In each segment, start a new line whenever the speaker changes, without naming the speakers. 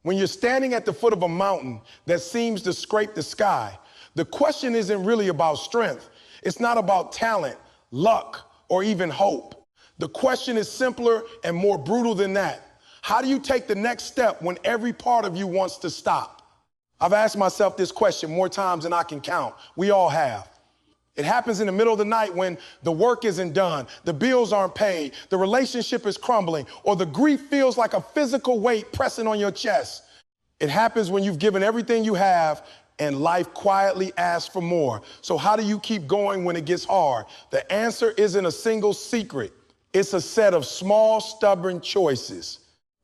When you're standing at the foot of a mountain that seems to scrape the sky, the question isn't really about strength. It's not about talent, luck, or even hope. The question is simpler and more brutal than that. How do you take the next step when every part of you wants to stop? I've asked myself this question more times than I can count. We all have. It happens in the middle of the night when the work isn't done, the bills aren't paid, the relationship is crumbling, or the grief feels like a physical weight pressing on your chest. It happens when you've given everything you have and life quietly asks for more. So how do you keep going when it gets hard? The answer isn't a single secret. It's a set of small, stubborn choices.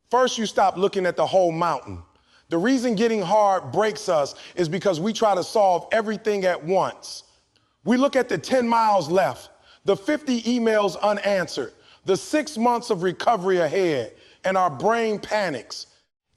First, you stop looking at the whole mountain. The reason getting hard breaks us is because we try to solve everything at once. We look at the 10 miles left, the 50 emails unanswered, the 6 months of recovery ahead, and our brain panics.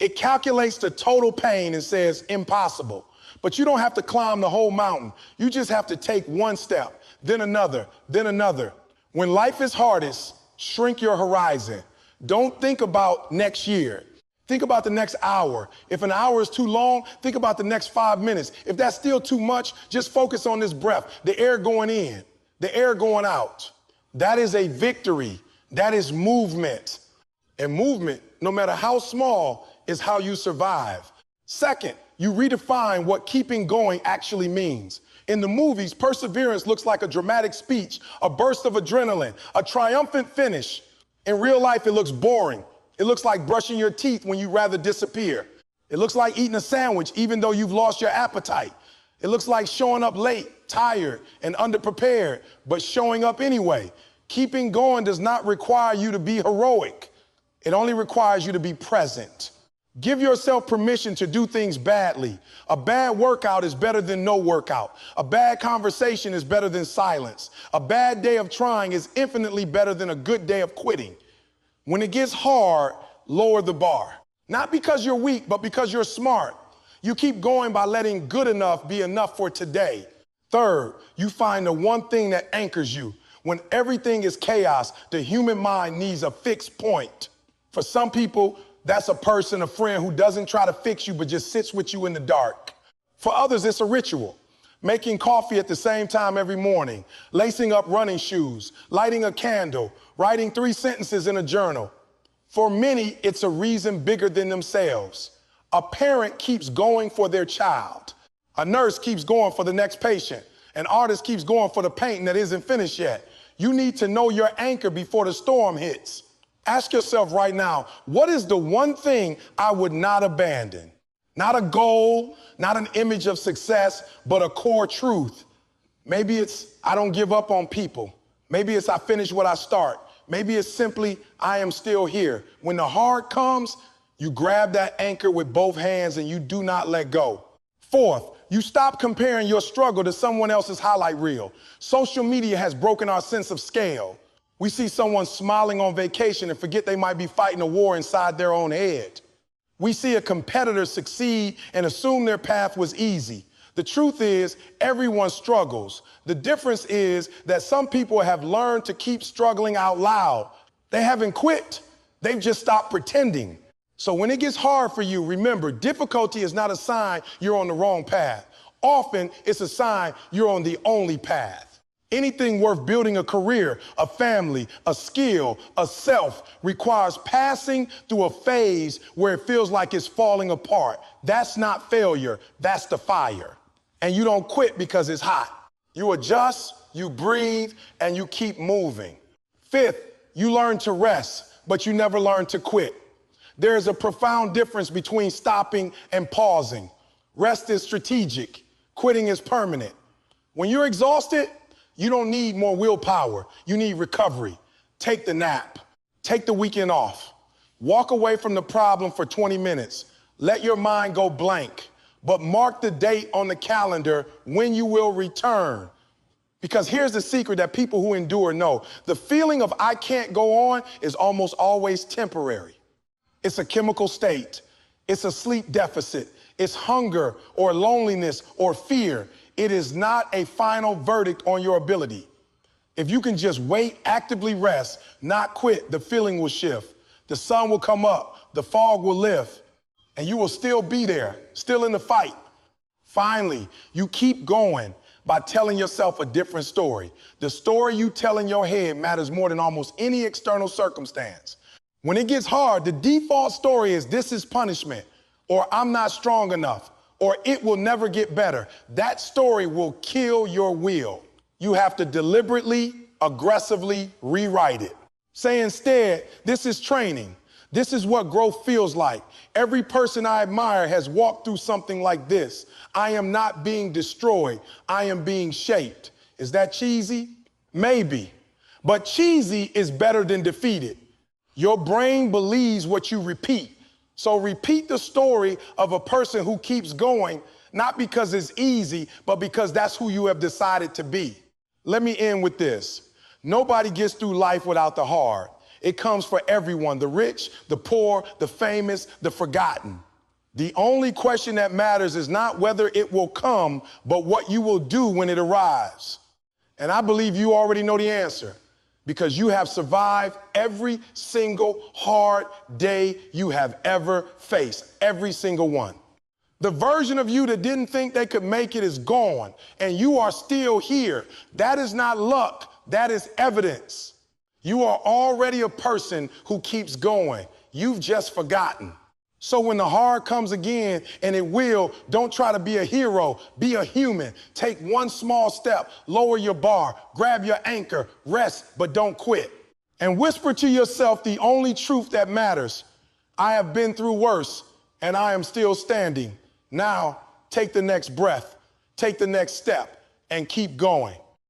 It calculates the total pain and says impossible. But you don't have to climb the whole mountain. You just have to take one step, then another, then another. When life is hardest, shrink your horizon. Don't think about next year. Think about the next hour. If an hour is too long, think about the next 5 minutes. If that's still too much, just focus on this breath, the air going in, the air going out. That is a victory. That is movement. And movement, no matter how small, is how you survive. Second, you redefine what keeping going actually means. In the movies, perseverance looks like a dramatic speech, a burst of adrenaline, a triumphant finish. In real life, it looks boring. It looks like brushing your teeth when you'd rather disappear. It looks like eating a sandwich even though you've lost your appetite. It looks like showing up late, tired, and underprepared, but showing up anyway. Keeping going does not require you to be heroic. It only requires you to be present. Give yourself permission to do things badly. A bad workout is better than no workout. A bad conversation is better than silence. A bad day of trying is infinitely better than a good day of quitting. When it gets hard, lower the bar. Not because you're weak, but because you're smart. You keep going by letting good enough be enough for today. Third, you find the one thing that anchors you. When everything is chaos, the human mind needs a fixed point. For some people, that's a person, a friend who doesn't try to fix you, but just sits with you in the dark. For others, it's a ritual. Making coffee at the same time every morning, lacing up running shoes, lighting a candle, writing 3 sentences in a journal. For many, it's a reason bigger than themselves. A parent keeps going for their child. A nurse keeps going for the next patient. An artist keeps going for the painting that isn't finished yet. You need to know your anchor before the storm hits. Ask yourself right now, what is the one thing I would not abandon? Not a goal, not an image of success, but a core truth. Maybe it's I don't give up on people. Maybe it's I finish what I start. Maybe it's simply I am still here. When the hard comes, you grab that anchor with both hands and you do not let go. Fourth, you stop comparing your struggle to someone else's highlight reel. Social media has broken our sense of scale. We see someone smiling on vacation and forget they might be fighting a war inside their own head. We see a competitor succeed and assume their path was easy. The truth is, everyone struggles. The difference is that some people have learned to keep struggling out loud. They haven't quit. They've just stopped pretending. So when it gets hard for you, remember, difficulty is not a sign you're on the wrong path. Often, it's a sign you're on the only path. Anything worth building a career, a family, a skill, a self requires passing through a phase where it feels like it's falling apart. That's not failure, that's the fire. And you don't quit because it's hot. You adjust, you breathe, and you keep moving. Fifth, you learn to rest, but you never learn to quit. There is a profound difference between stopping and pausing. Rest is strategic, quitting is permanent. When you're exhausted, you don't need more willpower. You need recovery. Take the nap. Take the weekend off. Walk away from the problem for 20 minutes. Let your mind go blank. But mark the date on the calendar when you will return. Because here's the secret that people who endure know. The feeling of I can't go on is almost always temporary. It's a chemical state. It's a sleep deficit. It's hunger or loneliness or fear. It is not a final verdict on your ability. If you can just wait, actively rest, not quit, the feeling will shift. The sun will come up. The fog will lift. and you will still be there, still in the fight. Finally, you keep going by telling yourself a different story. The story you tell in your head matters more than almost any external circumstance. When it gets hard, the default story is this is punishment, or I'm not strong enough, or it will never get better. That story will kill your will. You have to deliberately, aggressively rewrite it. Say instead, this is training. This is what growth feels like. Every person I admire has walked through something like this. I am not being destroyed. I am being shaped. Is that cheesy? Maybe. But cheesy is better than defeated. Your brain believes what you repeat. So repeat the story of a person who keeps going, not because it's easy, but because that's who you have decided to be. Let me end with this. Nobody gets through life without the hard. It comes for everyone, the rich, the poor, the famous, the forgotten. The only question that matters is not whether it will come, but what you will do when it arrives. And I believe you already know the answer, because you have survived every single hard day you have ever faced, every single one. The version of you that didn't think they could make it is gone, and you are still here. That is not luck, that is evidence. You are already a person who keeps going. You've just forgotten. So when the hard comes again, and it will, don't try to be a hero, be a human. Take one small step, lower your bar, grab your anchor, rest, but don't quit. And whisper to yourself the only truth that matters. I have been through worse, and I am still standing. Now, take the next breath, take the next step, and keep going.